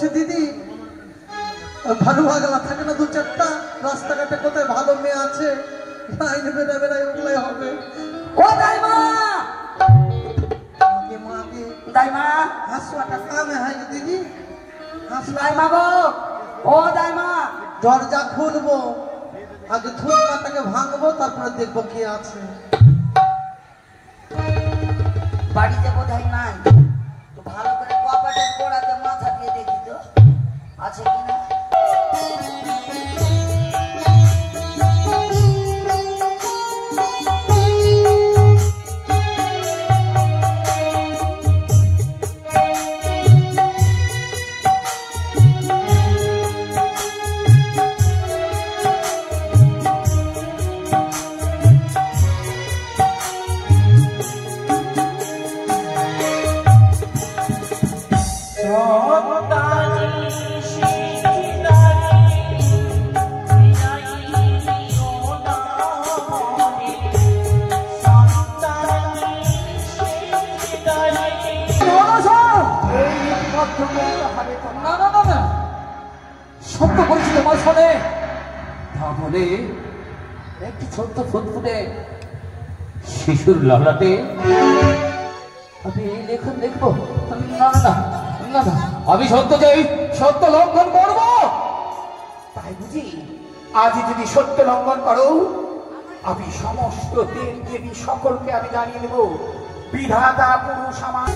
বলছে দিদি ভালো ভাগলা থাকে না দু চারটা রাস্তাঘাটে কোথায় ভালো মেয়ে আছে লাইনে বেড়াই ওগুলাই হবে। ও দাইমা मागे दाइमा हासुआटा कामे है दीदी दाइमा गो ओ दाइमा दरजा खुलबो आगे थुमकाटाके भांगबो तारपरे देखबो के आछे बाड़ीते बोधाई नाई तो भालो करे कपाटेर गोड़ाते माथा दिए देखी तो आछे किना शिशुर ललाटे अभी लेखन देखबो ना ना ना ना अभी सत्य जाई सत्य लंघन करबो ताई बुझी आज यदि सत्य लंघन करो अभी समस्त देव देवी सकल के अभी जानिए देब विधाता पुरुष समान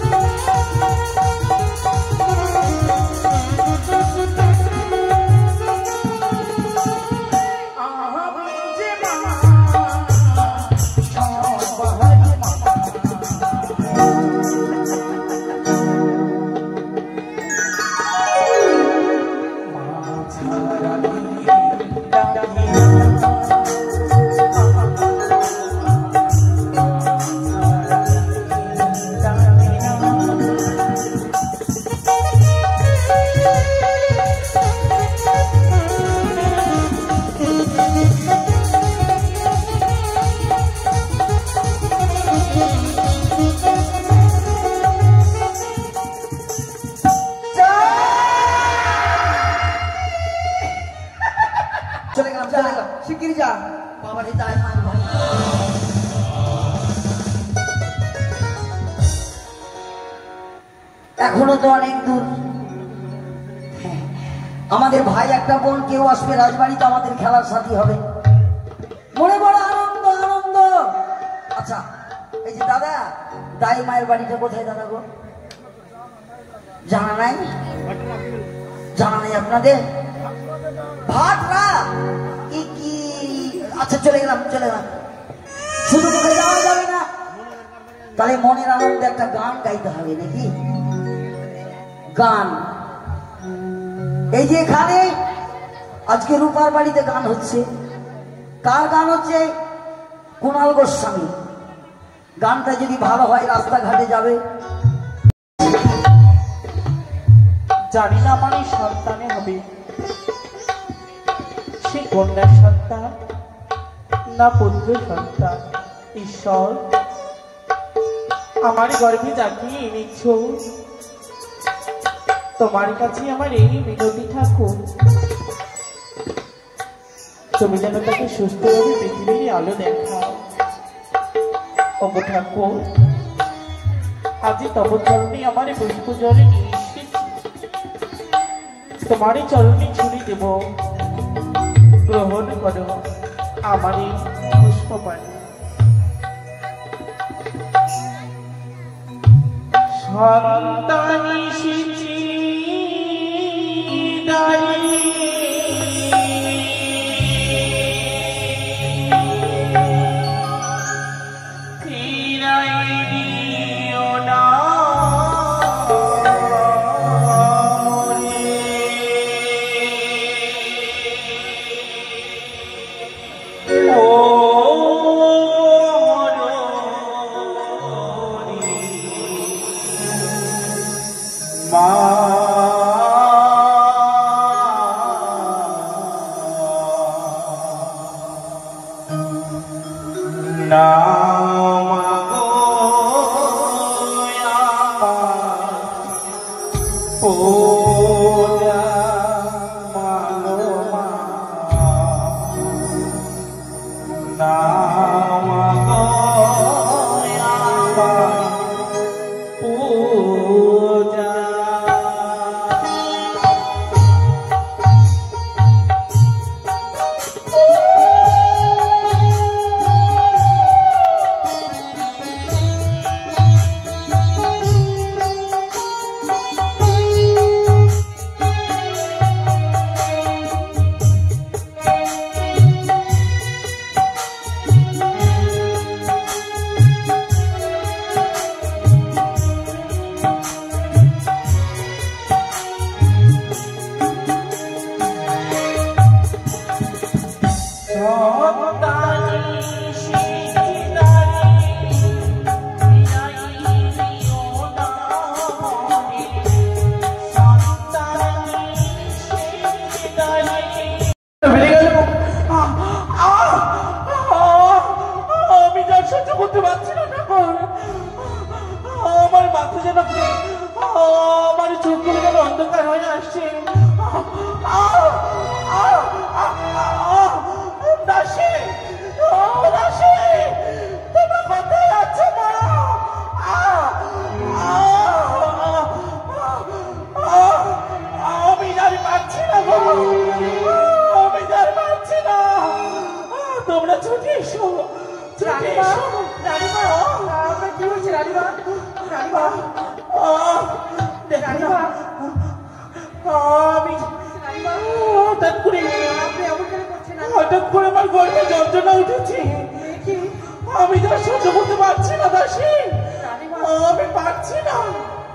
भाई एक बोन क्यों आसबे राजबाड़ी तो खेलार साथी होबे मने बड़ आनंद आनंद अच्छा এই যে দাদা দাই মায়ের বাড়িটা কোথায় দাদা গো জানা নাই আপনাদের ভাটরা কি আচ্ছা চলে গেলাম শুধু মুখে যাওয়া যাবে না তাহলে মনের আনন্দে একটা গান গাইতে হবে নাকি গান এই যে এখানে আজকে রূপার বাড়িতে গান হচ্ছে কার গান হচ্ছে কুণাল গোস্বামী গানটা যদি ভালো হয় রাস্তাঘাটে যাবে জানি না মানে সন্তানে হবে সে কন্যা সন্তান না পুত্র সন্তান ঈশ্বর আমার গর্ভে যাকে এনেছ তোমার কাছে আমার এই মিনতি ঠাকুর তুমি যেন তাকে সুস্থভাবে পৃথিবীর আলো দেখাও ওগো ঠাকুর আজ তব চরণে আমার পুষ্প জলে নিয়ে এসেছি তোমারই চরণে ছুরি দেব গ্রহণ করো আমার এই পুষ্পপানি সন্তানি শিচি দাই মা হঠাৎ করে আমার গর্ভে যন্ত্রণা উঠেছে, আমি তার সহ্য করতে পারছি না দাসী, আমি পারছি না।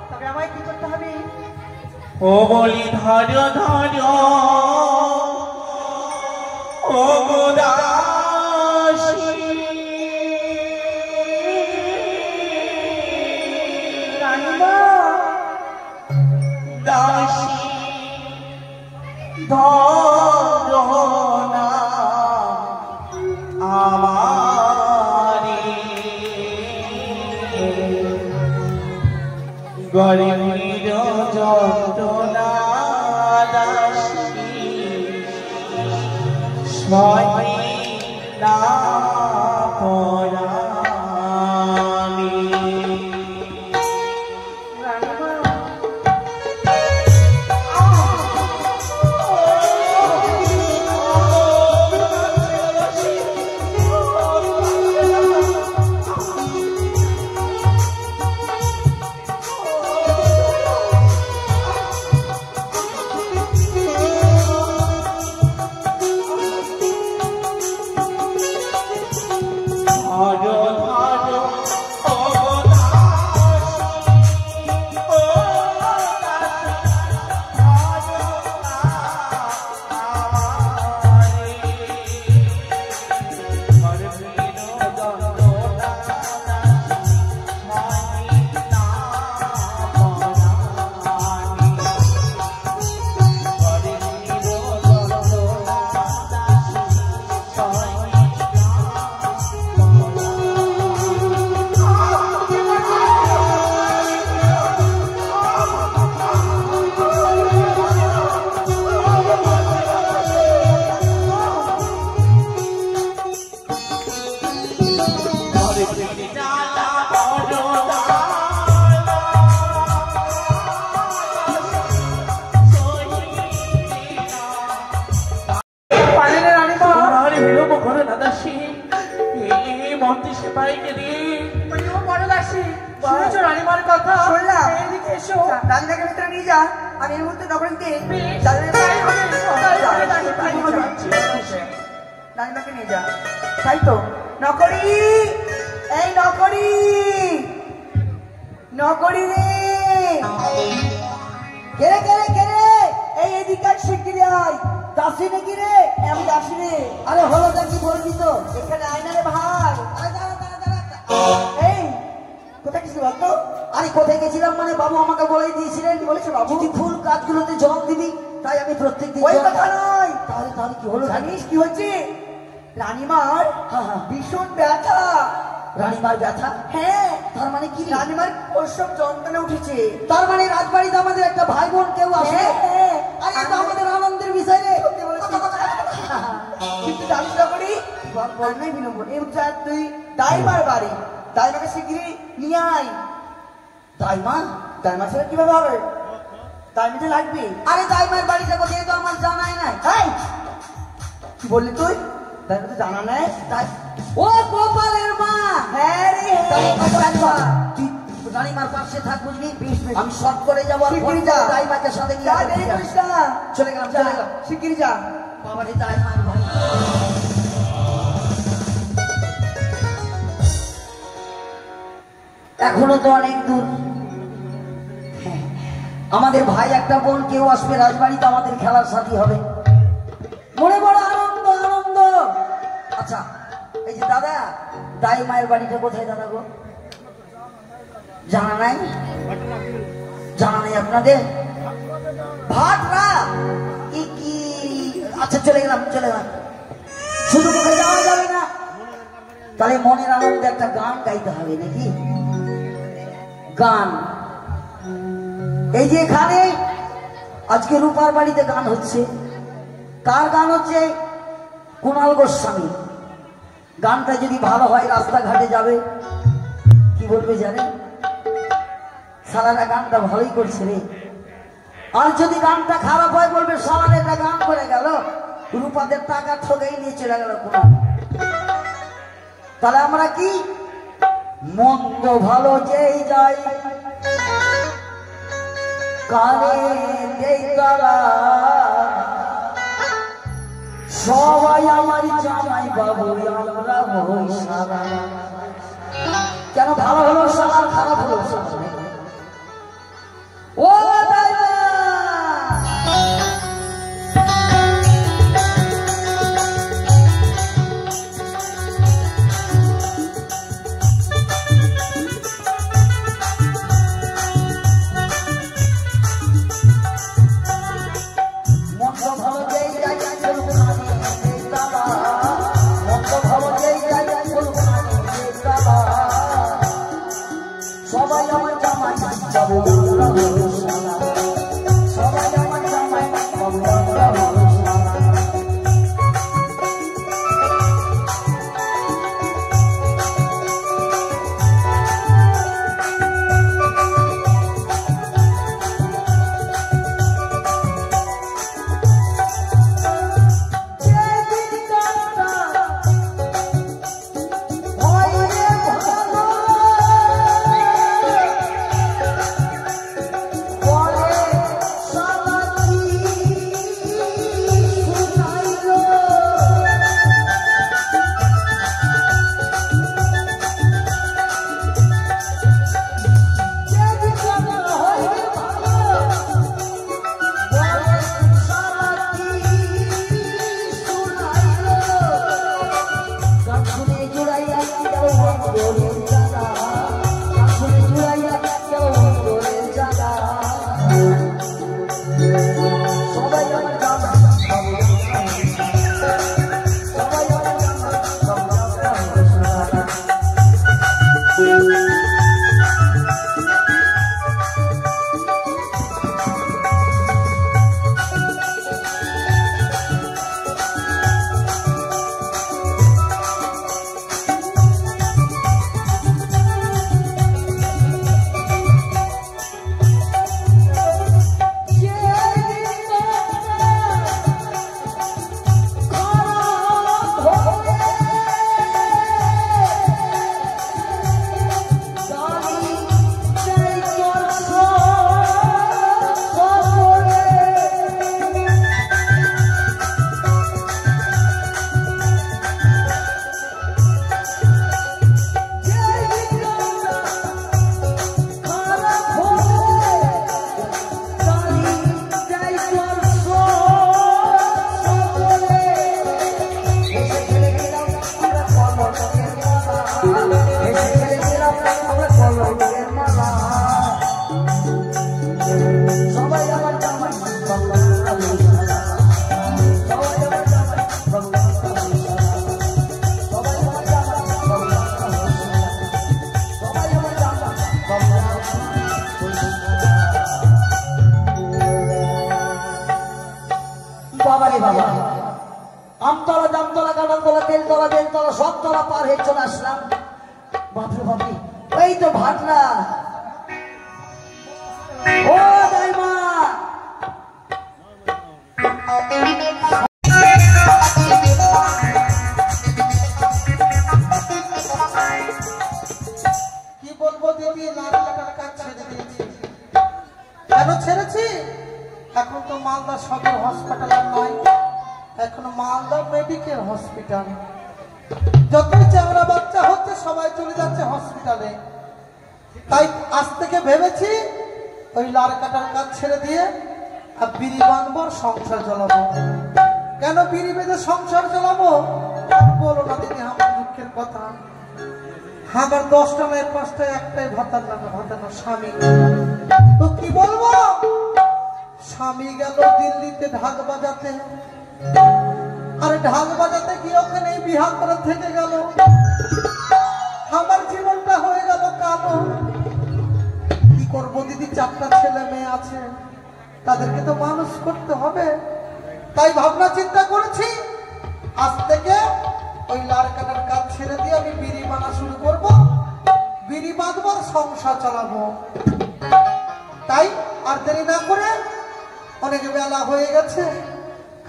তবে আমায় কি করতে হবে? ও বলি ধর ধর ও গো দাসী, দাসী ধরনা আমারে গরিবের যন্ত্রণা দাসী সয় না পরাণী। রানীমাকে ভিতরে নিয়ে যা, আমি এই মুহূর্তে নগরীতে রানীমাকে নিয়ে যা। তাই তো নকরি, এই নকরি, নকরি রে, কেরে কেরে কেরে, এই এদিকার শিগগিরি আয়। দাসী নাকি রে? আমি দাসী রে। আরে হলো দেখি বলবি তো, এখানে আয় না রে ভাই। এই কোথায় গেছিলি বলতো? আরে কোথায় গেছিলাম মানে বাবু আমাকে বলে দিয়েছিলেন, বলেছে বাবু তুই ফুল কাজগুলোতে জল দিবি, তাই আমি প্রত্যেকদিন ওই কথা নয়। তাহলে তাহলে কি হলো? জানিস কি হচ্ছে? রানীমার ভীষণ ব্যথা। রানীমার ব্যথা? হ্যাঁ। তার মানে কি? রানীমার প্রসব যন্ত্রণা উঠেছে। তার মানে রাজবাড়িতে আমাদের একটা ভাই বোন কেউ আসে? হ্যাঁ। আরে এটা আমাদের আনন্দের বিষয় রে। কিন্তু জানিস না করি নাই বিলম্ব তুই দাইমার বাড়ি, দাইমাকে শিগগিরি নিয়ে আয়। দাইমা? দাইমার সাথে কিভাবে হবে? দাইমিতে লাগবে। আরে দাইমার বাড়িটা কোথায় তো আমার জানাই নাই। হ্যাঁ কি বললি তুই? দাইমাতে জানা নাই? ও গোপালের মা। হ্যাঁ রে, তুই রানীমার পাশে থাক বুঝলি, আমি শর্ট করে যাবো। শিগগিরি যা, দাইমাকে সাথে নিয়ে চলে গেলাম, চলে গেলাম। শিগগিরি যা। বাবা রে দাইমার ভাই, এখনো তো অনেক দূর। আমাদের ভাই একটা বোন কেউ আসবে রাজবাড়িতে, আমাদের খেলার সাথী হবে। মনে বড় আনন্দ আনন্দ। আচ্ছা এই যে দাদা, দাই মায়ের বাড়িটা কোথায় দাদা গো? জানা নাই? জানা নাই আপনাদের? ভাটরা কি? আচ্ছা চলে গেলাম। শুধু মুখে যাওয়া যাবে না, তাহলে মনের আনন্দে একটা গান গাইতে হবে নাকি? গান এই যে এখানে আজকে রূপার বাড়িতে গান হচ্ছে। কার গান হচ্ছে? কুণাল গোস্বামী। গানটা যদি ভালো হয় রাস্তাঘাটে যাবে, কি বলবে জানেন? সালারা গানটা ভালোই করছে রে। আর যদি গানটা খারাপ হয় বলবে সালার একটা গান করে গেল, রূপাদের টাকা ঠকেই নিয়ে চলে গেল কুণাল। তাহলে আমরা কি মন্দ ভালো যেই যাই কানে যেই তারা, সবাই আমার জামাই বাবু আমরা হই সারা। কেন ভালো হলো সারা, খারাপ হলো সারা? ও সবাই আমার জামাই বাবু আমরা হই সারা, সবাই আমার জামাই বাবু আমরা হই সারা। আমতলা জামতলা কাঁঠালতলা তেলতলা বেলতলা সব তলা পার হয়ে চলে আসলাম। বাপরে বাপরে, এই তো ভাটলা। ও দাইমা, কি বলবো দিদি, লাল কাটার কাজ ছেড়ে দিয়েছি। কেন ছেড়েছি? এখন তো মালদা সদর হসপিটাল নয়, এখন মালদা মেডিকেল হসপিটাল। যতই চামড়া বাচ্চা হচ্ছে সবাই চলে যাচ্ছে হসপিটালে। তাই আজ থেকে ভেবেছি ওই লাল কাটার কাজ ছেড়ে দিয়ে আর বিড়ি বাঁধবো, সংসার চালাবো। কেন বিড়ি বেঁধে সংসার চালাবো? বলো না দিদি আমার দুঃখের কথা। আমার 10টা মেয়ের 5টা একটাই ভাতার না স্বামী। তো কি বলবো, স্বামী গেল দিল্লিতে ঢাক বাজাতে, আরে ঢাক বাজাতে গিয়ে ওখানে বিহা করে থেকে গেল। আমার জীবনটা হয়ে গেল কালো। কি করবো দিদি, 4টা ছেলে মেয়ে আছে, তাদেরকে তো মানুষ করতে হবে। তাই ভাবনা চিন্তা করেছি আজ থেকে ওই লার কাটার কাজ ছেড়ে দিয়ে আমি বিড়ি বানা শুরু করব, বিড়ি বাঁধবো, সংসার চালাবো। তাই আর দেরি না করে, অনেক বেলা হয়ে গেছে,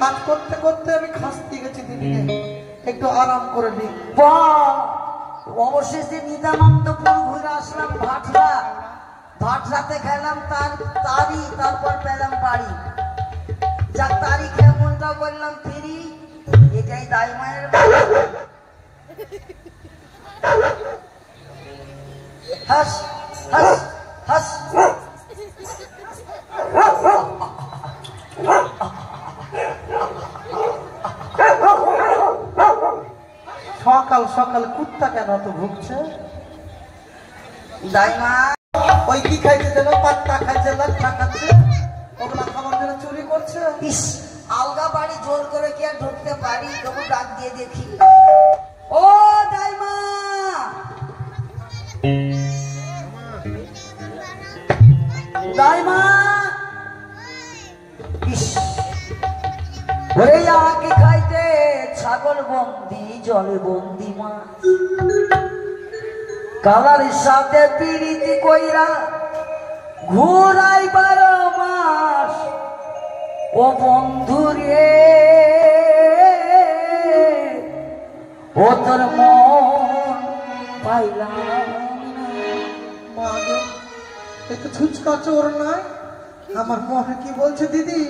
কাজ করতে করতে আমি খাসতে গেছি দিদিকে, একটু আরাম করে নিই। অবশেষে নিদানন্দপুর ঘুরে আসলাম ভাটরাতে খেলাম তারপর পেলাম বাড়ি। যাক তারি খেয়ে মনটা করলাম ফিরি, এটাই দাই মায়ের হাস হাস হাস। সকাল সকাল কুত্তা কেন তো ভুগছে? দাইমা ওই কি খাইছে যেন, পাট্টা খাইছে, লাট্টা খাচ্ছে, ওগুলা খাবার জন্য চুরি করছে। ইস, আলগা বাড়ি জোর করে কি আর ঢুকতে পারি? তবু ডাক দিয়ে দেখি। ও দাইমা, দাইমা, ইস, ওরে আগে খাইতে ছাগল বন্দি, জলে বন্দি মাছ, কালার সাথে পিড়িতি কইরা ঘুরাই 12 মাস। ও বন্ধু রে, ও তোর মন পাইলাম। মা গো, একটু ছুচকা চোর নয়, আমার মনে কি বলছে দিদি,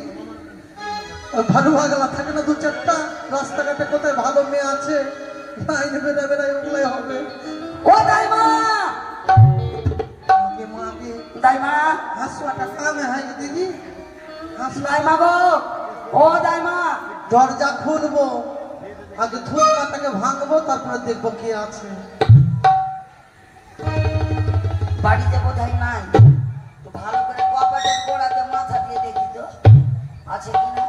ওই ভালো ভাগলা থাকে না 2-4টা, রাস্তাঘাটে কোথায় ভালো মেয়ে আছে, লাইনে বেড়াই ওগুলাই হবে। ও দাইমা, মাগে দাইমা, হাসুয়াটা কামে হয় দিদি, দাইমা গো, ও দাইমা। দরজা খুলবো, আগে ধূপটাকে ভাঙবো, তারপরে দেখবো কে আছে। বাড়িতে বোধহয় নাই, তো ভালো করে কপাটের গোড়াতে মাথা দিয়ে দেখি তো আছে কিনা।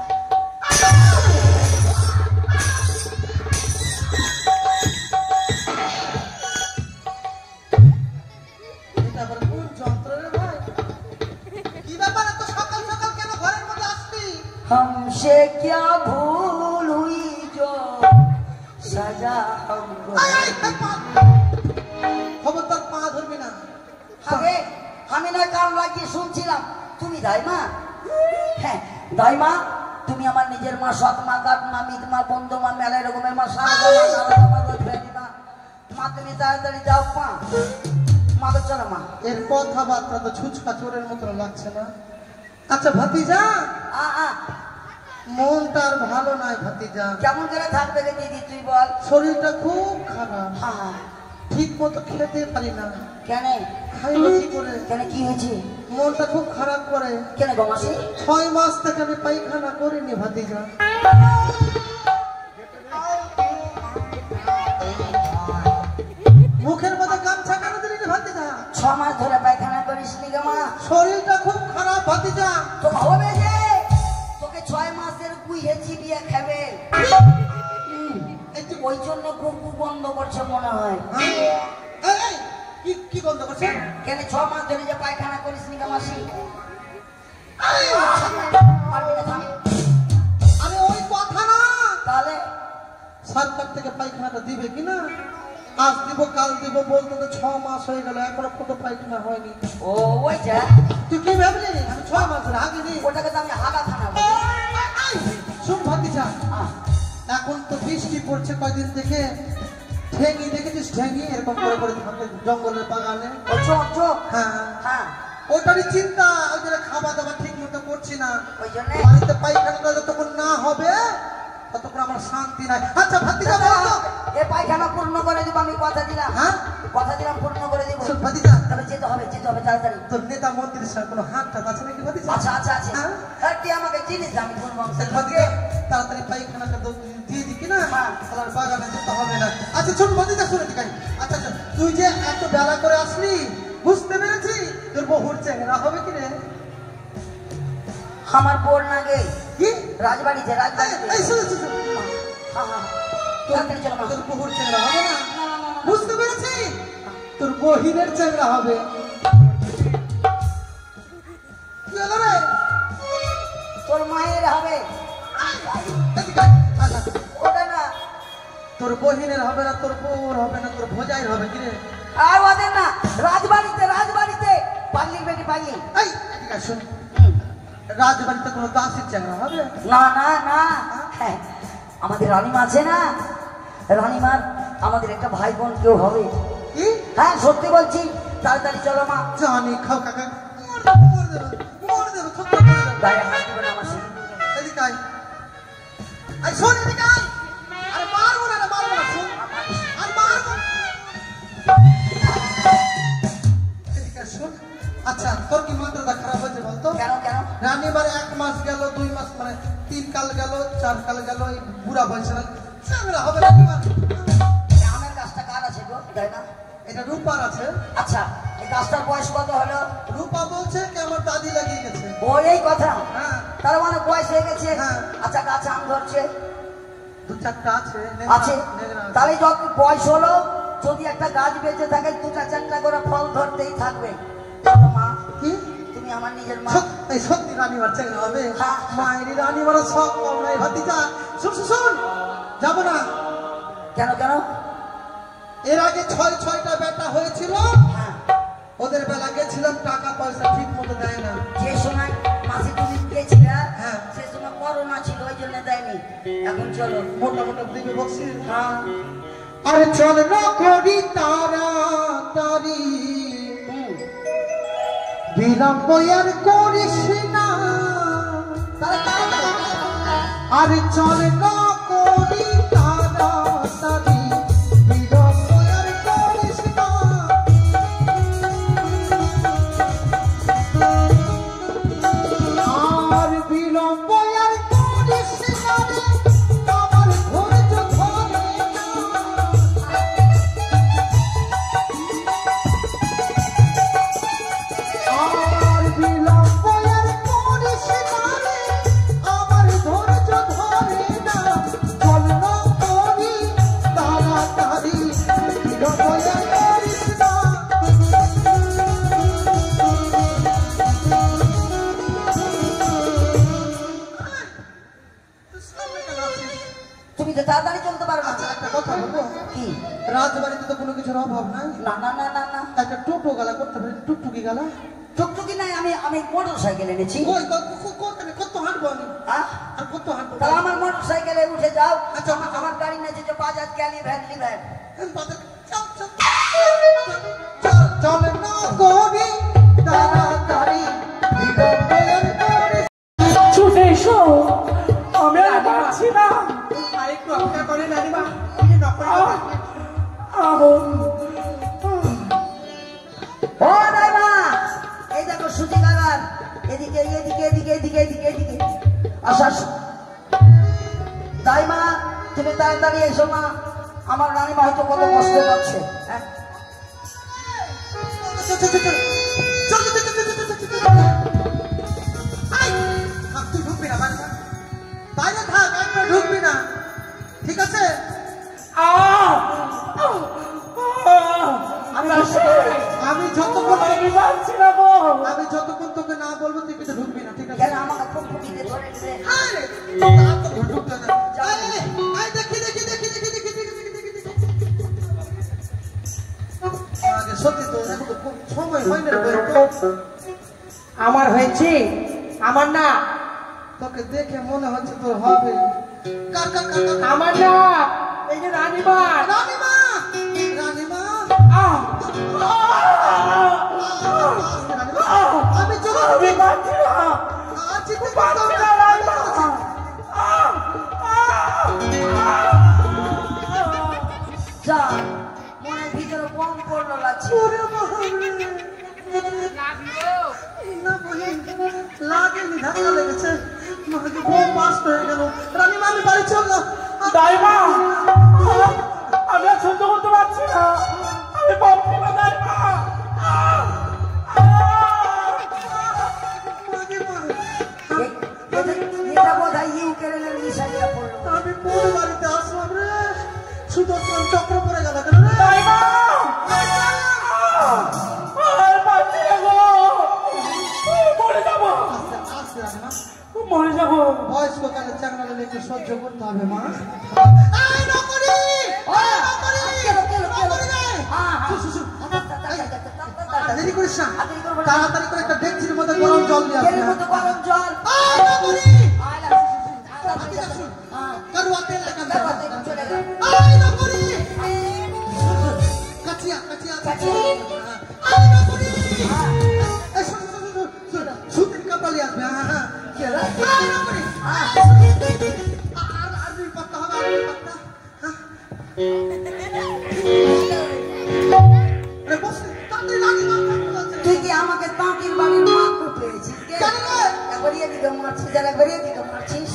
কোন যন্ত্র রে ভাই? কি ব্যাপার, এত সকাল সকাল কেন ঘরের মধ্যে আসবি? हमसे क्या भूल हुई जो सजा हमको। খবরদার পা ধরবি না। আগে আমি না কান লাগিয়ে শুনছিলাম তুমি দাইমা। হ্যাঁ দাইমা, তুমি আমার নিজের মা, সৎ মা, কাট মা, মিত মা, বন্ধু মা, মেলা রকমের মা, মা তুমি তাড়াতাড়ি যাও মা তো চলো মা। এর কথাবার্তা তো ছুচকা চোরের মতো লাগছে না। আচ্ছা ভাতিজা, মনটা আর ভালো নাই ভাতিজা। কেমন করে থাকবে রে দিদি তুই বল? শরীরটা খুব খারাপ, হ্যাঁ, ঠিক মতো খেতে পারি না। কেন? খাইলো কি করে? কেন, কি হয়েছে? মনটা খুব খারাপ করে। কেন গো মাসি? 6 মাস থেকে আমি পায়খানা করিনি ভাতিজা। মুখের মধ্যে গামছা কেন দিলি রে ভাতিজা? 6 মাস ধরে পায়খানা করিস নি গো মা? শরীরটা খুব খারাপ ভাতিজা। তো হবে যে তোকে 6 মাসের গুইয়ে চিবিয়ে খাবে, ওই জন্য কুকু বন্ধ করছে মনে হয়। কি বন্ধ করছে? কেন 6 মাস ধরে যে পায়খানা করিস নি গো মাসি? আরে ওই কথা না, তাহলে সরকার থেকে পায়খানাটা দিবে কিনা? আজ দিব কাল দিব বলতে তো 6 মাস হয়ে গেল, এখনো কোনো পায়খানা হয়নি। ও ওইটা তুই কি ভাবলি আমি 6 মাস ধরে আগে দিই? ওটাকে তো আমি হাগা খানা বলি। শুন ভাতিজা, এখন তো বৃষ্টি পড়ছে কয়দিন থেকে, ঠেঙি দেখেছিস? ঠেঙি এরকম করে করে থাকে জঙ্গলের বাগানে। ও চোখ চোখ। হ্যাঁ হ্যাঁ, ওটারই চিন্তা, ওই জন্য খাওয়া দাওয়া ঠিক মতো করছি না। ওই জন্য বাড়িতে পায়খানাটা যতক্ষণ না হবে ততক্ষণ আমার শান্তি নাই। আচ্ছা ভাতিজা বলতো, এ পায়খানা পূর্ণ করে দিব, আমি কথা দিলাম। হ্যাঁ কথা দিলাম পূর্ণ করে দিব। শোন ভাতিজা, তবে যেতে যেতে হবে তাড়াতাড়ি। তোর নেতা মন্ত্রীর সঙ্গে কোনো হাত টাত আছে নাকি ভাতিজা? আচ্ছা আছে হ্যাঁ? হ্যাঁ তুই আমাকে চিনিস না, আমি কোন বংশের লোক। ভাতিজা তাড়াতাড়ি পায়খানাটা দিয়ে দি কিনা তাহলে বাগানে যেতে হবে না। আচ্ছা শোন ভাতিজা, শুনে দিকাই। আচ্ছা তুই যে এত বেলা করে আসলি, বুঝতে পেরেছি তোর বহুর চেংড়া হবে কি রে? আমার বোন লাগে কি রাজবাড়িতে এই শুন হ্যাঁ তাড়াতাড়ি চলো মা। তোর বহুর চেংড়া হবে না, বুঝতে পেরেছি তোর বহিনের চেংড়া হবে। কি হলো রে? তোর মায়ের হবে এদিকে আয়। আচ্ছা ওটা না, তোর বহিনের হবে না, তোর বউর হবে না, তোর ভোজাইয়ের হবে কি রে? আর ওদের না, রাজবাড়িতে পাগলির বেটি পাগলি। এই এদিকে আয়, শোন রাজবাড়িতে কোনো দাসির চেংড়া হবে? না হ্যাঁ আমাদের রানীমা আছে না, রানীমার আমাদের একটা ভাই বোন কেউ হবে। কি হ্যাঁ সত্যি বলছি, তাড়াতাড়ি চলো মা। জানি খাও কাকা, মর দেবে সত্যি করে দেবে। গায়ে হাত দিবে না মাসি। এদিকে আয়। আয় শোন এদিকে আয়। আরে মারবো না শোন, আর মারবো। এদিকে আয়, শোন। আচ্ছা তোর কি মাত্রাটা খারাপ হয়েছে বলতো? কেন রানীবার 1 মাস গেল, 2 মাস, মানে 3 কাল গেল, 4 কাল গেল, এই বুড়া বয়সে চেংড়া হবে না কি? আমার গাছটা কার আছে গো, তাই না? এটা রূপার আছে। আচ্ছা এই গাছটার বয়স কত হলো? রূপা বলছে কি আমার দাদি লাগিয়ে গেছে। ওই এই কথা, হ্যাঁ তার মানে বয়স হয়ে গেছে। হ্যাঁ। আচ্ছা গাছ আম ধরছে 2-4টা আছে, আছে, নেংড়া আছে। তাহলে যত বয়স হলো, যদি একটা গাছ বেঁচে থাকে 2-4টা করে ফল ধরতেই থাকবে। চলো মা, কি তুমি আমার নিজের মা। এই সত্যি রানীবার চেংড়া হবে? হ্যাঁ। মায়ের রানীবার সব নাই ভাতিজা। শোন যাবো না। কেন এর আগে 6টা বেটা হয়েছিল, হ্যাঁ ওদের বেলা গেছিলাম, টাকা পয়সা ঠিক মতো দেয় না। যে সময় মাসি তুমি দিয়েছিলে, হ্যাঁ। সে সময় করোনা ছিল, ওই জন্য দেয়নি। এখন চলো। মোটা দিবে বক্সি। হ্যাঁ আরে চল না করি তাড়াতাড়ি, বিলম্ব আর করিস না। আরে চল না করি তাড়াতাড়ি, বিলম্ব আর করিস না। আর বিলম্ব আর করিস না রে, আমার ধৈর্য ধরে না। আর বিলম্ব আর করিস না রে, আমার ধৈর্য ধরে না। চল না করি তাড়াতাড়ি, বিলম্ব আর করিস না। তুমি তো তাড়াতাড়ি চলতে পারো না। আচ্ছা একটা কথা বলবো, কি? রাজবাড়িতে তো কোনো কিছুর অভাব নাই, না একটা টোটো গালা করতে পারি, টুকটুকি গালা। টুকটুকি নাই, আমি মোটর সাইকেল এনেছি। ওই কত হাঁটবো আমি, হ্যাঁ? আর কত হাঁটবো? তাহলে আমার মোটর সাইকেলে উঠে যাও। আচ্ছা, আমার গাড়ি নেছে যে বাজাজ ক্যালি ভ্যান লিভ্যান। চল না করি তাড়াতাড়ি, বিলম্ব আর করিস। ছুটে এসো, আমি আর পারছি না। আরেকটু অপেক্ষা করে রানীমা। ও দাইমা, এই দেখো সুজি কালার, এদিকে আচ্ছা দাইমা, তুমি তাড়াতাড়ি এসো মা, আমার রানীমা হয়তো কত কষ্ট পাচ্ছে। হ্যাঁ তুই ঢুকবি না বাইরে থাক, একবার ঢুকবি না, ঠিক আছে? আমি যতক্ষণ তোকে না বলবো তুই কিন্তু ঢুকবি না, ঠিক আছে? কেন আমাকে ফুটফুটিতে ধরে নেবে? আরে, তাড়াতাড়ি ঢুকতে দে। এই, দেখি। আরে, সত্যি তো এখন তো খুব সময় হয় না রে বই। আমার হয়েছে, আমার না, তোকে দেখে মনে হচ্ছে তোর হবে। কার আমার না, এই যে রানীমা। রানীমা আমি চলে আমি পারছি না, আছি তো পারছি না রানীমা। যা, মনের ভিতরে কম পড়লো লাগছে। দাইমা আমি আর সহ্য করতে পারছি না, আমি পারছি না দাইমা। এটা বোধ হয় ইউক্রেনের মিসাইলটা পড়লো। আমি কোন বাড়িতে আসলাম রে, সুদর্শন চক্র পড়ে গেল কেন রে? দাইমা আর পারছি না গো, মরে যাবো, আসতে রাখনা, মরে যাবো। বয়স্ক কালে চাকরা দিলে একটু সহ্য করতে হবে মা। দেরি করিস না, তাড়াতাড়ি করে একটা ডেকচির মধ্যে গরম জল দিয়ে আসবি। গরম জল কারুয়া তেল লাগান দে। চলে গেল। কাচিয়া কাচিয়া কাচিয়া। সুতির কাপড় নিয়ে আসবে। আরবি পাত্তা হবে, আরবি পাত্তা। তুই কি আমাকে তাঁতির বাড়ির মা পেয়েছিস? একবার এদিকে মারছিস আর একবার এদিকে মারছিস।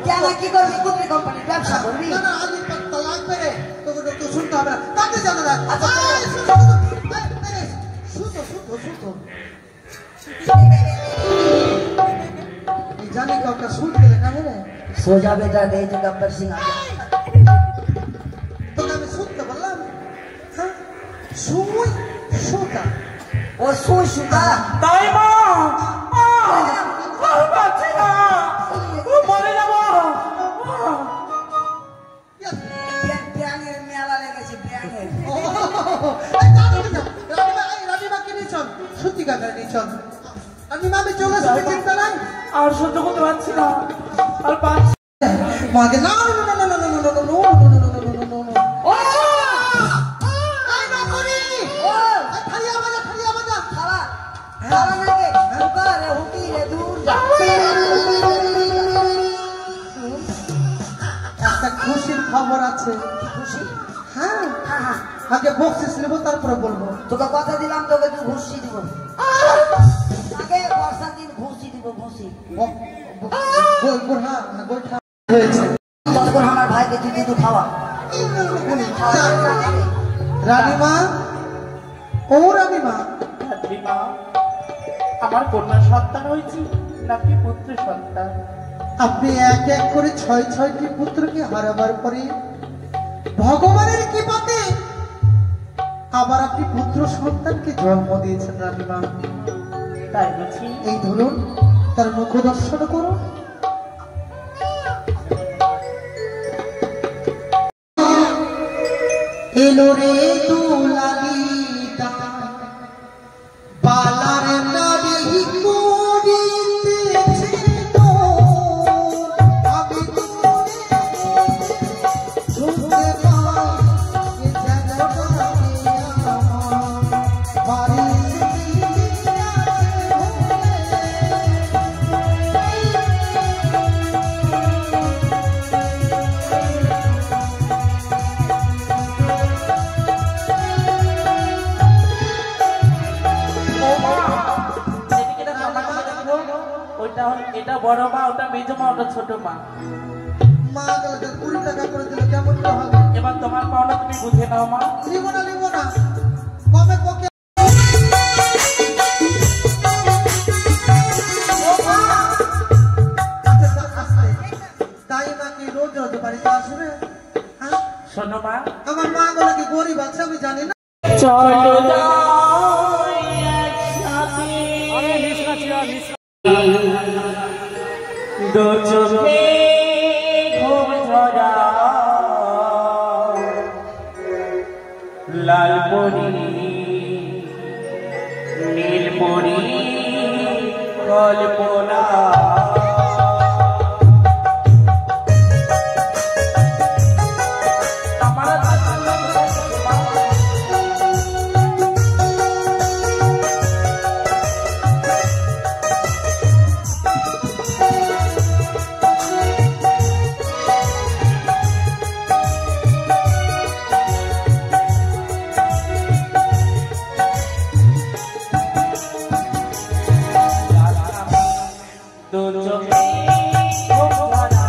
কেন কি করবি? কুত্রি কোম্পানির ব্যবসা করবি? শুনতে হবে না, তাতে জানা যায়। জানি কাউকে শুনতে গেলে কানে রে, সোজা বেটা দেই যে গব্বর সিং আছে। তোকে আমি শুনতে বললাম। হ্যাঁ, সুই সুতা। ও সুই সুতা। দাইমা আর পারছি না, মরে যাবো। ব্যাঙের মেলা লেগেছে, ব্যাঙের। রানীমাকে নিয়ে চল, সত্যি কাকা নিয়ে চল। রানীমা আমি চলে আসবে, চিন্তা নাই। আর সহ্য করতে পারছি না, আর পারছি মাকে না না না না না না না না না। ও আই না করি। ও খালিয়া বাজা, খালিয়া বাজা। খালা খালা নাকি হুকা রে হুকি রে দূর যা। একটা খুশির খবর আছে। খুশি? হ্যাঁ, হ্যাঁ হ্যাঁ, আগে বক্সিস নেবো তারপরে বলবো। তোকে কথা দিলাম, তোকে তুই ঘুষি দিব। আগে বর্ষার দিন ঘুষি দিব, ঘুষি। গোড়া না গোড়া হয়েছে। ততক্ষণ আমার ভাইকে তুই দুধ খাওয়া। রানীমা, ও রানীমা, দাদিমা, আমার কন্যা সন্তান হয়েছে নাকি পুত্র সন্তান? আপনি এক এক করে 6-6টি পুত্রকে হারাবার পরে ভগবানের কৃপাতে আবার আপনি পুত্র সন্তানকে জন্ম দিয়েছেন রানীমা। তাই বুঝি? এই ধরুন, তার মুখ দর্শন করুন। এলো রে দুলালিটা পালার নারী করিতেছে তো আমি শুনতে পাই জায়গাটা বাড়ি এটা বড় মা, ওটা মেজো মা, ওটা ছোট মা। মা গেলে 20 টাকা করে দিলে কেমন হবে? এবার তোমার পাওনা তুমি বুঝে নাও মা। নিব না কমে পক্ষে। তাই নাকি রোজ রোজ বাড়িতে আসবে? হ্যাঁ, শোনো মা, আমার মা গুলো কি গরিব আছে আমি জানি না। চলো যাই একসাথে, দু চোখে ঘুম ঝরা লাল পরি নীল পরি কল্পনা। দু চোখে ঘুম ঝরা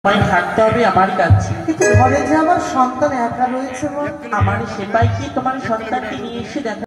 আমায় থাকতে হবে আমার কাছে। কিন্তু ঘরে যে আমার সন্তান একা রয়েছে মা। আমার সেটাই কি তোমার সন্তানকে নিয়ে এসে দেখা।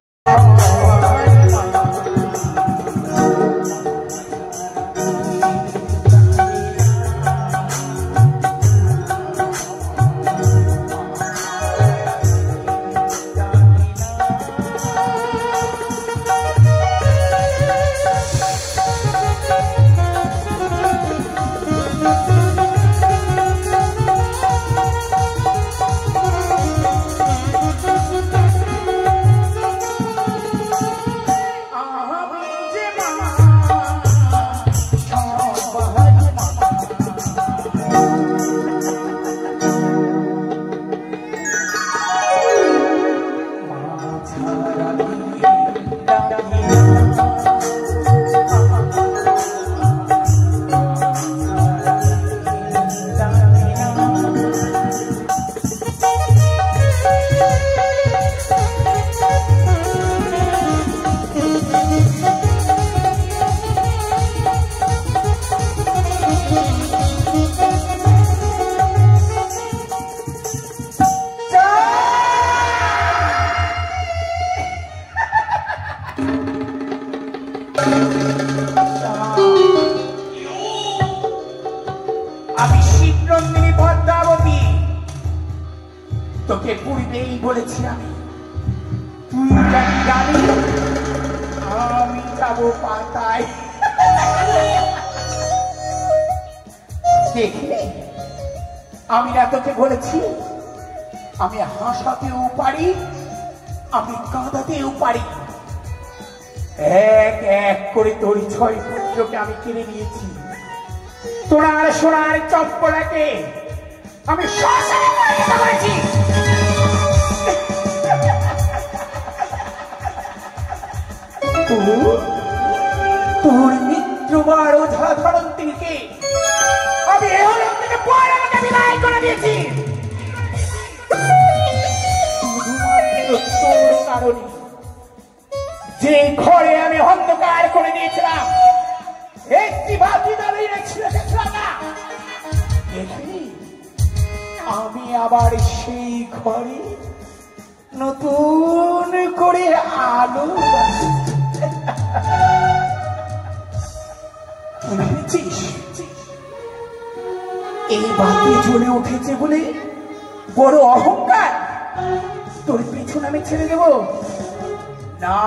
আমি শিবনন্দিনী পদ্মাবতী, তোকে পূর্বেই বলেছি আমি, তুই জানি আমি যাবো পাতায়। দেখলে আমি না তোকে বলেছি আমি হাসাতেও পারি, আমি কাঁদাতেও পারি। এক এক করে তোর 6 পুত্রকে আমি কিনে নিয়েছি। তোরার সোনার চপ্পলাকে আমি শ্মশানে পরিণত করেছি। তোর মিত্রবার ওঝা ধরন্তীকে আমি এহলোক থেকে পরলোকে বিদায় করে দিয়েছি। তোর কারণে যে ঘরে আমি অন্ধকার করে দিয়েছিলাম, একটি বাতি দাবি রেখেছিলাম না, আমি আবার সেই ঘরে নতুন করে আলো ভেবেছিস এই বাতি জ্বলে উঠেছে বলে বড় অহংকার তোর পিছন আমি ছেড়ে দেব না।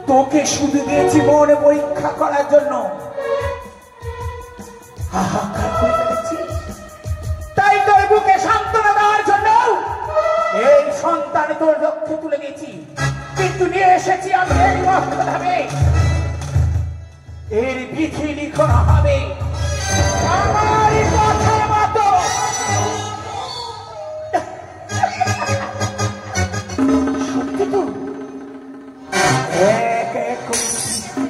তোকে শুধু দিয়েছি মনে পরীক্ষা করার জন্য। হাহাকার করে ফেলেছি, তাই তোর বুকে সান্ত্বনা দেওয়ার জন্য এই সন্তান তোর লক্ষ্যে তুলে গেছি। কিন্তু নিয়ে এসেছি আমি এই মহৎভাবে, এর বিধি লিখনা হবে আমার কথার মতো। সত্যি তো এক এক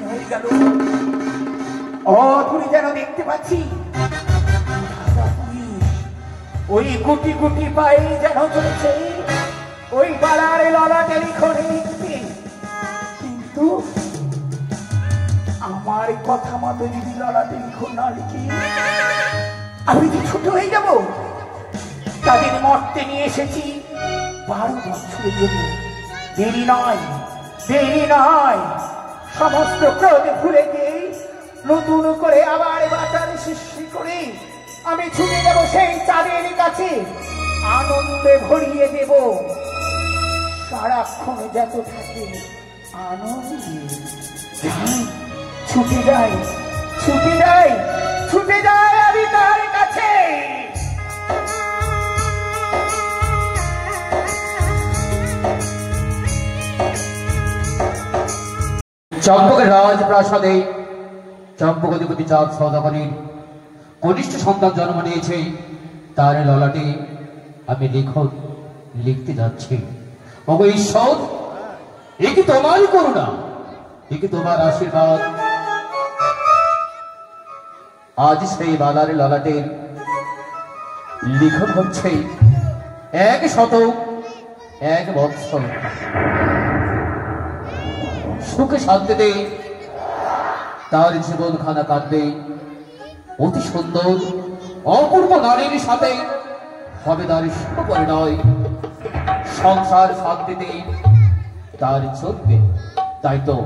হয়ে গেল, অধুরি যেন দেখতে পাচ্ছি। ওই গুটি গুটি পায়ে যেন চলেছে ওই বালার ললাটে লিখনে লিখতে। কিন্তু আমার কথা মতো যদি ললাটে লিখন না লিখি আমি কি ছোট হয়ে যাব? তাদের মরতে নিয়ে এসেছি 12 বছরের জন্য। দেরি নয়, দেরি নয়, সমস্ত ক্রোধ ভুলে গিয়ে নতুন করে আবার বাঁচার সৃষ্টি করে আমি ছুটে যাব সেই চাঁদের কাছে, আনন্দে ভরিয়ে দেব সারাক্ষণ যত থাকে আনন্দে। ছুটে যাই, ছুটে যাই, ছুটে যাই আমি তার কাছে। চম্পকের রাজপ্রাসাদে চম্পকধিপতি চাঁদ সওদাগরের কনিষ্ঠ সন্তান জন্ম নিয়েছে। তার ললাটে আমি লিখতে যাচ্ছি, ওগো ঈশ্বর, এ কি তোমারই করুণা, এ কি তোমার আশীর্বাদ। আজ সেই বালার ললাটের লিখন হচ্ছে 101 বৎসর। সুখে শান্তিতে তার জীবন খানা কাটবে অতি সুন্দর অপূর্ব নারীর সাথে হবে তার শুভ পরিণয়, সংসার শান্তিতে তার চলবে। তাই তো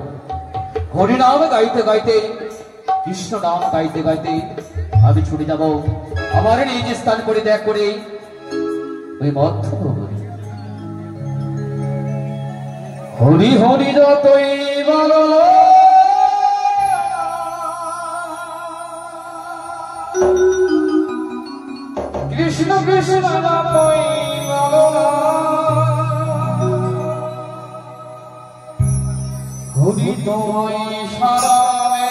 হরিনাম গাইতে গাইতে, কৃষ্ণ নাম গাইতে গাইতে আমি ছুটে যাব আমার নিজ স্থান করে ত্যাগ করে ওই মধ্যভূমি। হরি হরি যতই বলো কৃষ্ণ কৃষ্ণ নামই বলো হরি তোমায় শরণে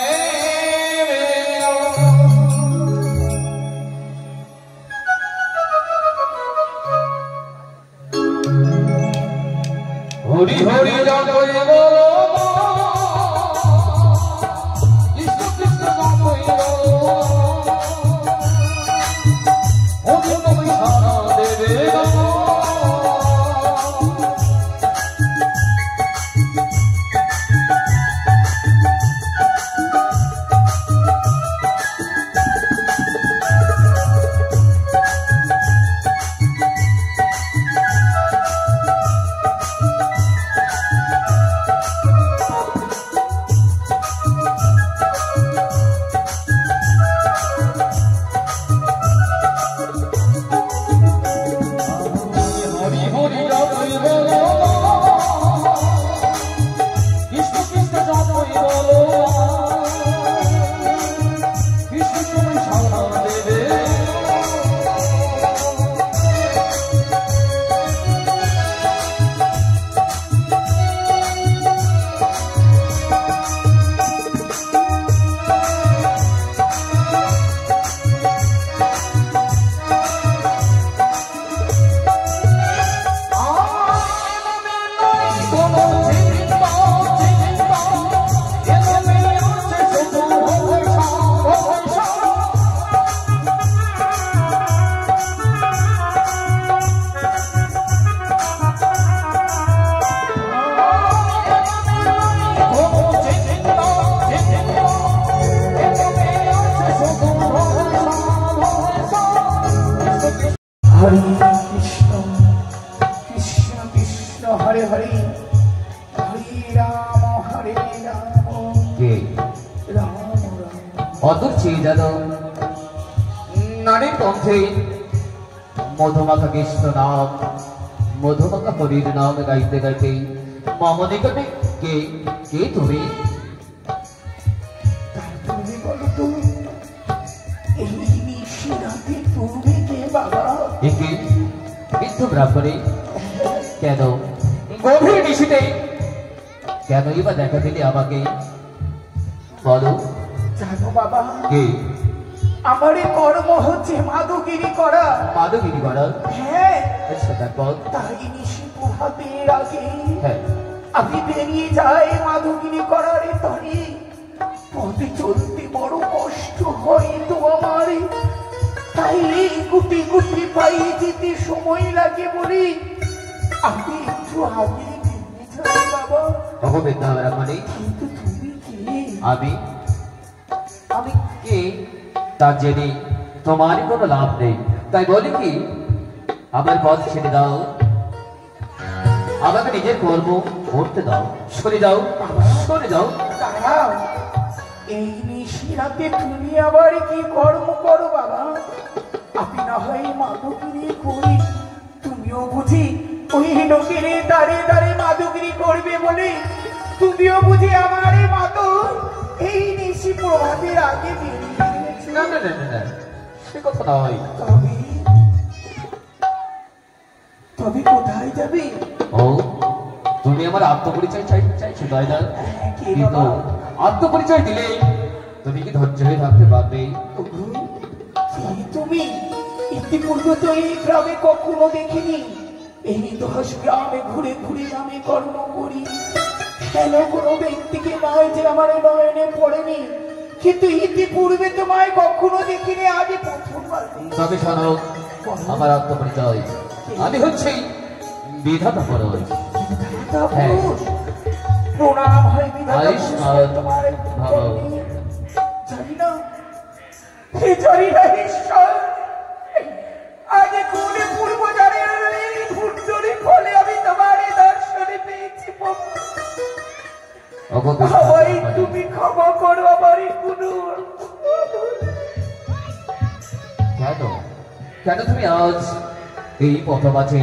হরি হরি যতই বলো কৃষ্ণ কৃষ্ণ নামই বলো হরি তোমায় শরণ দেবে নারীর কণ্ঠে মধুমাখা কৃষ্ণ নাম, মধুমাখা হরির নাম গাইতে গাইতে মম নিকটে কে কে তুমি? তুমি বলো তো, এই নিশিরাতে তুমি কে বাবা? একে বৃদ্ধ ব্রাহ্মণে কেন গভীর নিশিতে কেনই বা দেখা দিলে আমাকে? বলো। জানো বাবা, কে? আমার কর্ম হচ্ছে মাদুগিরি করা। মাদুগিরি করা? হ্যাঁ। আচ্ছা, তারপর? তাই নিশি পোহাতের আগে হ্যাঁ আমি বেরিয়ে যাই মাদুগিরি করার তরে। পথে চলতে বড় কষ্ট হয় তো আমার, তাই গুটি গুটি পাই যেতে সময় লাগে বলি আমি একটু আগে বেরিয়ে যাই বাবা। ভগবেন্দ্র ব্রাহ্মণে কিন্তু তুমি কে? আমি কে তা জেনে তোমার কোনো লাভ নেই। তাই বলি কি, আমার পথ ছেড়ে দাও, আমাকে নিজের কর্ম করতে দাও। সরে যাও, সরে যাও। দাঁড়াও, এই নিশিরাতে তুমি আবার কি কর্ম করো বাবা? আমি না হয় মাদুগিরি করি, তুমিও বুঝি ওই লোকের দাঁড়ে দাঁড়ে মাদুগিরি করবে বলে তুমিও বুঝি আমার মাদু এই নিশি প্রভাতের আগে বেরিয়ে গেছো? না না না না, সে কথা নয়। তবে কোথায় যাবে? ও, তুমি আমার আত্মপরিচয় চাইছো তাই না? কিন্তু আত্মপরিচয় দিলে তুমি কি ধৈর্য হয়ে থাকতে পারবে? তুমি ইতিপূর্বে তো এই গ্রামে কখনো দেখিনি। এই 10 গ্রামে ঘুরে ঘুরে আমি কর্ম করি, কেন কোনো ব্যক্তিকে নয় যে আমার নয়নে পড়েনি, কিন্তু ইতিপূর্বে তোমায় কখনো দেখিনি, আগে প্রথমবার। তবে শোনো আমার আত্মপরিচয়, আমি হচ্ছি বিধাতা পুরুষ। প্রণাম হয় বিধাতা পুরুষ আয়ুষ্মান তোমার। ভব। জানি না, জানি না ঈশ্বর ওগো আমায় তুমি ক্ষমা করো আমার কোনো কেন কেন তুমি আজ এই প্রথম আছে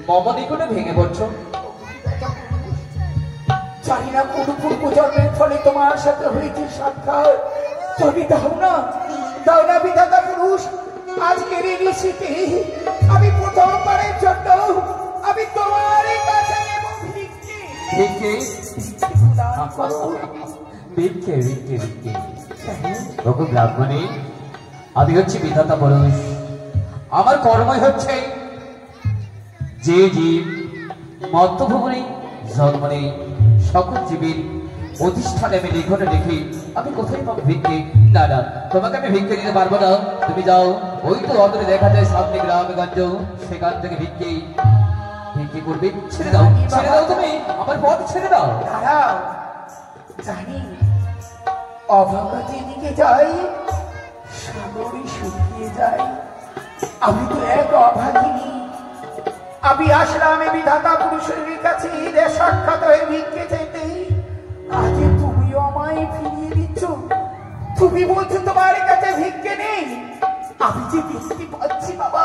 মম নিকটে ভেঙে পড়ছো? জানি না কোন পূর্বজন্মের ফলে তোমার সাথে হয়েছে সাক্ষাৎ, তবে দাও না বিধাতা পুরুষ, আজকের এই ঋষিতে আমি প্রথমবারের জন্য আমি তোমার কাছে নেব ভিক্ষে। ভিক্ষে প্রদান করো। ভিক্ষে ভিক্ষে ভিক্ষে ওগো ব্রাহ্মণী, আমি হচ্ছি বিধাতা পুরুষ। আমার কর্মই হচ্ছে যে জীব মধ্যভূমি জন্ম নেই সকল জীবের প্রতিষ্ঠানে আমি নিকটে দেখি আমি কোথায় পাবো ভিক্ষে? না না, তোমাকে আমি ভিক্ষে দিতে পারবো না। তুমি যাও, ওই তো অদূরে দেখা যায় সামনে গ্রামগঞ্জ, সেখান থেকে ভিক্ষে করবে। ছেড়ে দাও তুমি আমার পথ ছেড়ে দাও। দাঁড়াও, জানি অভাগা যেদিকে যাই সাগরে শুকিয়ে যায়। আমি তো এক অভাগিনী, আমি আসলাম এই বিধাতা পুরুষের কাছে সাক্ষাৎ হয়ে ভিক্ষে চাইতে। আজ তুমিও আমায় ফিরিয়ে দিচ্ছ, তুমি বলছো তোমার কাছে ভিক্ষে নেই। আমি যে দেখতে পাচ্ছি বাবা,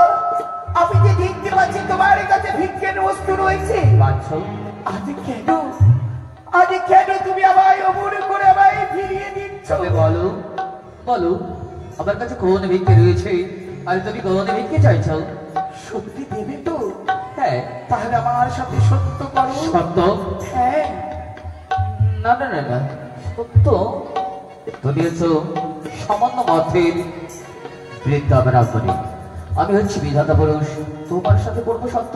আমি যে দেখতে পাচ্ছি তোমার কাছে ভিক্ষের বস্তু রয়েছে। আজ কেন তুমি আমায় অমর করে আমায় ফিরিয়ে দিচ্ছ? বলো বলো, আমার কাছে কোন ভিক্ষে রয়েছে আর তুমি কোন ভিক্ষে চাইছো? সত্যি দেবে তো? হ্যাঁ। তাহলে আমার সাথে সত্য করো। সত্য? হ্যাঁ। না না না না, সত্য তুমি হচ্ছ সামান্য মতের বৃদ্ধা ব্রাহ্মণী, আমি হচ্ছি বিধাতা পুরুষ, তোমার সাথে করবো সত্য?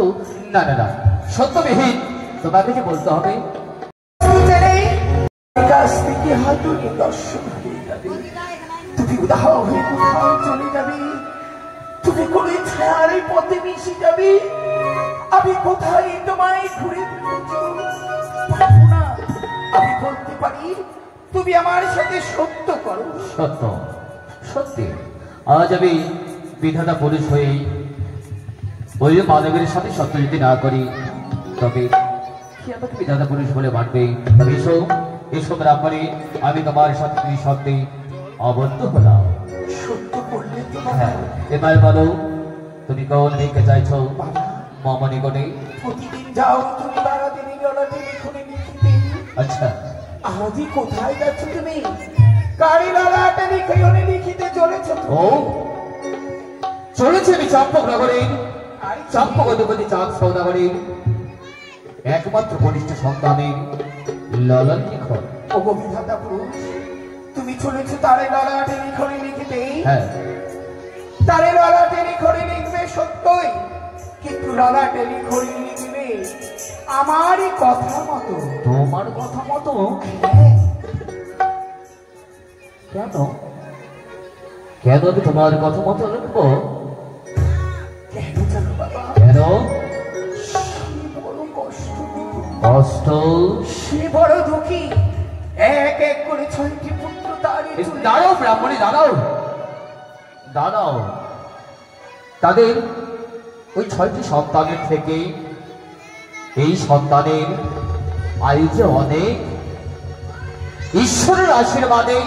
না না না, সত্যবিহীন তোমাকে যে বলতে হবে। কাছ থেকে হাতুড়ি দর্শন হয়ে যাবে, তুমি উদাহ হয়ে কোথাও চলে যাবে, তুমি কোন ছায়ার পথে মিশে যাবে। আমি কোথায় তোমায় ঘুরে পারবো না। আমি বলতে পারি তুমি আমার সাথে সত্য করো। সত্য? সত্যি? আজ আমি বিধাতা পুরুষ হয়ে ওই মানবের সাথে সত্য যদি না করি তবে কি আমাকে বিধাতা পুরুষ বলে মানবে? তবে এসো এসো ব্রাহ্মণী, আমি তোমার সাথে তুমি সত্যি আবদ্ধ হলাম। সত্য করলে তো হ্যাঁ, এবার বলো তুমি কোন দিকে চাইছো? মম নিকটে। প্রতিদিন যাও তুমি বারাদিনী গলাতে লিখনে লিখিতে। আচ্ছা, আজই কোথায় যাচ্ছ তুমি? গাড়ি লালাটে লিখনে লিখিতে চলেছ? ও চলেছে আমি চম্পক নগরীর চম্পক অধিপতি চাঁদ সৌদাগরীর একমাত্র কনিষ্ঠ সন্তানের ললন লিখন। ওগো বিধাতা পুরুষ, তুমি চলেছ তারে লালাটে লিখনে লিখিতে? হ্যাঁ। তারে লালাটে লিখনে লিখবে সত্যই, কিন্তু লালাটে লিখনে লিখবে আমারই কথা মতো। তোমার কথা মতো? হ্যাঁ। কেন কেন আমি তোমার কথা মতো লিখবো? কেন জানো বাবা? কেন? সে বড় কষ্ট, কষ্ট? সে বড় দুঃখী। এক এক করে 6টি পুত্র তারে চলে। দাঁড়াও ব্রাহ্মণী, দাঁড়াও দাঁড়াও। তাদের ওই 6টি সন্তানের থেকে এই সন্তানের আয়ু যে অনেক। ঈশ্বরের আশীর্বাদে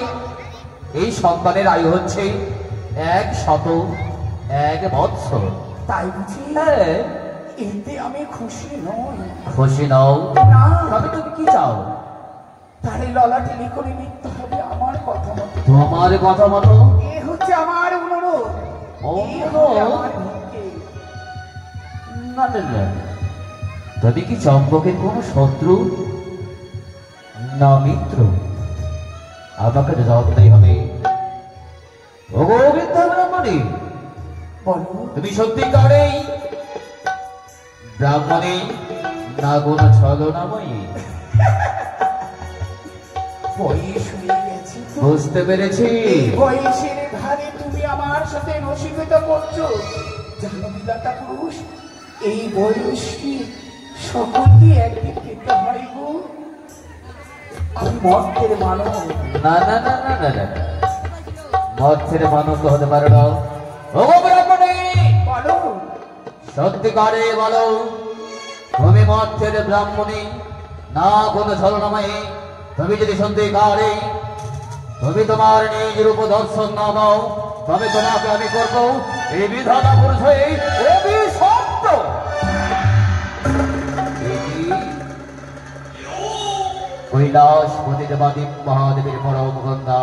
এই সন্তানের আয়ু হচ্ছে 101 বৎসর। তাই বুঝি? হ্যাঁ। এতে আমি খুশি নই। খুশি নও? না। তবে তুমি কি চাও? তারে ললাটে লিখনে লিখতে হবে আমার কথা মতো। তোমার কথা মতো? এ হচ্ছে আমার অনুরোধ। এই হচ্ছে আমার ভিক্ষে। না না না, তবে কি চম্পকের কোন শত্রু না মিত্র? আমাকে জবাব দিতেই হবে। ওগো বৃদ্ধা ব্রাহ্মণী, বলো তুমি সত্যিকারেই ব্রাহ্মণী না কোন ছলনাময়ী? বয়স হয়ে গেছে তো। বুঝতে পেরেছি। এই বয়সের ধারে তুমি আমার সাথে রসিকতা করছো। জানো বিধাতা পুরুষ, এই বয়সী সকলকে একদিন পেতে হয় গো। আমি মর্তের মানব। না না না না না না, মদ ছেড়ে মানুষ তো হতে পারে না। ওগো ব্রাহ্মণী, বলো সত্যিকারে বলো, তুমি মদ ছেড়ে ব্রাহ্মণী না কোনো ছলনাময়ী? তুমি যদি সত্যিকারে তুমি তোমার নিজ রূপ দর্শন না দাও, তবে তোমাকে আমি করব এই বিধাতা পুরুষ হয়ে অভিশপ্ত। কৈলাস পতিদেবাদী মহাদেবের পরম কন্যা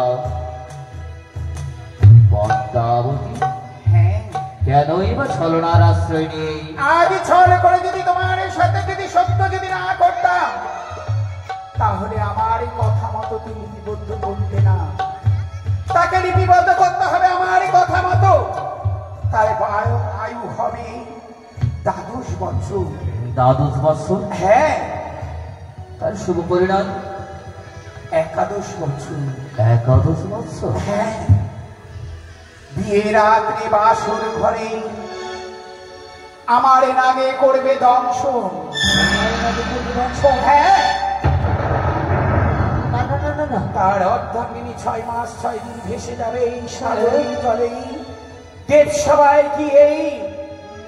পদ্মাবতী হ্যাঁ, কেনই বা ছলনার আশ্রয় নেই? আজ ছল করে যদি তোমার সাথে যদি সত্য যদি না করতাম, তাহলে আমার এই কথা মতো তুমি লিপিবদ্ধ করতে না। তাকে লিপিবদ্ধ করতে হবে আমার এই কথা মতো। তার আয়ু হবে 12 বছর। 12 বছর? হ্যাঁ, তার শুভ পরিণাম 11 বছর। 11 বছর? হ্যাঁ, বিয়ের রাত্রে বাসর ঘরে আমার নামে করবে দংশন। হ্যাঁ, না না না না না, তার অর্ধাঙ্গিনী 6 মাস 6 দিন ভেসে যাবে এই সাগরের জলেই। দেব সবাই গিয়েই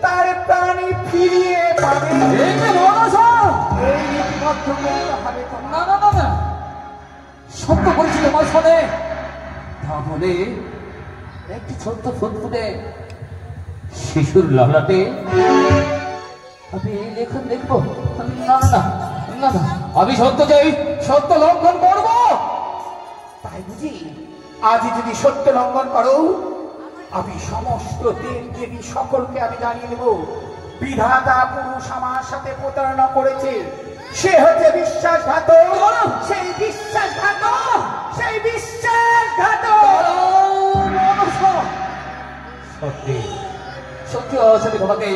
তার প্রাণী ফিরিয়ে পাবে। এই যে মনসা! এই নীতিবদ্ধ করতে হবে না তোমার। না না না, সত্য বলছি তোমার সাথে। তাহলে একটি ছোট্ট ফুটফুটে শিশুর ললাটে আমি এই লেখন দেখবো? না না না না না, আমি সত্য চাই, সত্য লঙ্ঘন করবো। তাই বুঝি? আজ যদি সত্য লঙ্ঘন করো, আমি সমস্ত দেব দেবী সকলকে আমি জানিয়ে দেব বিধাতা পুরুষ আমার সাথে প্রতারণা করেছে। সে হচ্ছে বিশ্বাসঘাতক, সেই বিশ্বাসঘাতক, সেই বিশ্বাসঘাতক। সত্যি সত্যি অসত্যি তোমাকে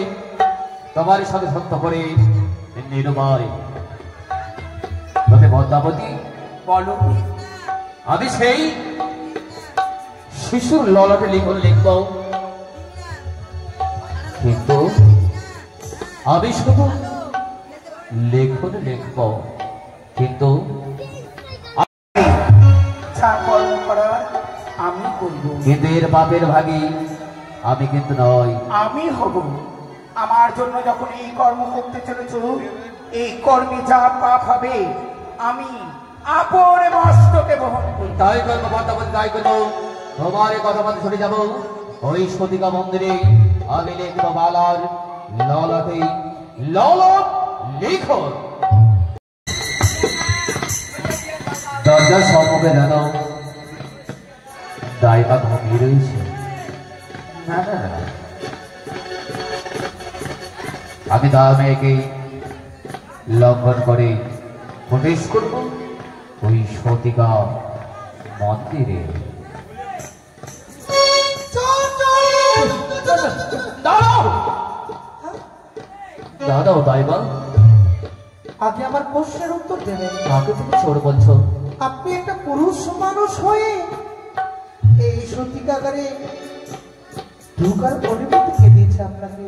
তোমার সাথে সত্য করে নির্ভয়। তবে পদ্মাবতী, বলো, আমি সেই শিশুর ললাটে লিখন লিখব, কিন্তু আমি শুধু লেখন লিখব, কিন্তু যা কর্ম করার আমি করব। কিন্তু এর পাপের ভাগী আমি কিন্তু নয়। আমি হব। আমার জন্য যখন এই কর্ম করতে চলেছ, এই কর্মে যা পাপ হবে আমি আপন মস্তকে বহন করব। তাই করবো পদ্মাবতী, তাই করবো। তোমার এই কথা মতো চলে যাবো ওই সতিকা মন্দিরে। আমি লিখবো বালার ললাটে ললট লিখন। দরজার সম্মুখে যেন দায়বা ঘুমিয়ে রয়েছে। না না না, আমি তার মেয়েকে লঙ্ঘন করে প্রবেশ করব ওই সতিকা মন্দিরে। দাঁড়াও দাঁড়াও দাইবা, আগে আমার প্রশ্নের উত্তর দেবেন। কাকে তুমি চোর বলছো? আপনি একটা পুরুষ মানুষ হয়ে এই সত্যিকারে ঢোকার অনুমতি কে দিয়েছে আপনাকে?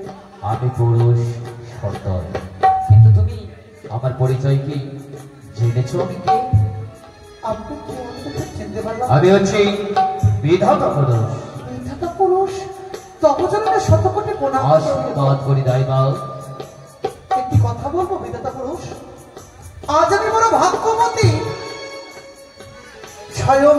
আমি পুরুষ সর্দার, কিন্তু তুমি আমার পরিচয় কি জেনেছো? আমি কে? আপনি কি আমাকে চিনতে পারলাম? আমি হচ্ছি বিধাতা পুরুষ। বিধাতা পুরুষ তপজনকে শতকোটি প্রণাম। আশীর্বাদ করি দাইবা। একটি কথা বলবো বিধাতা পুরুষ, আজ আমি বড় ভাগ্যবতী, স্বয়ং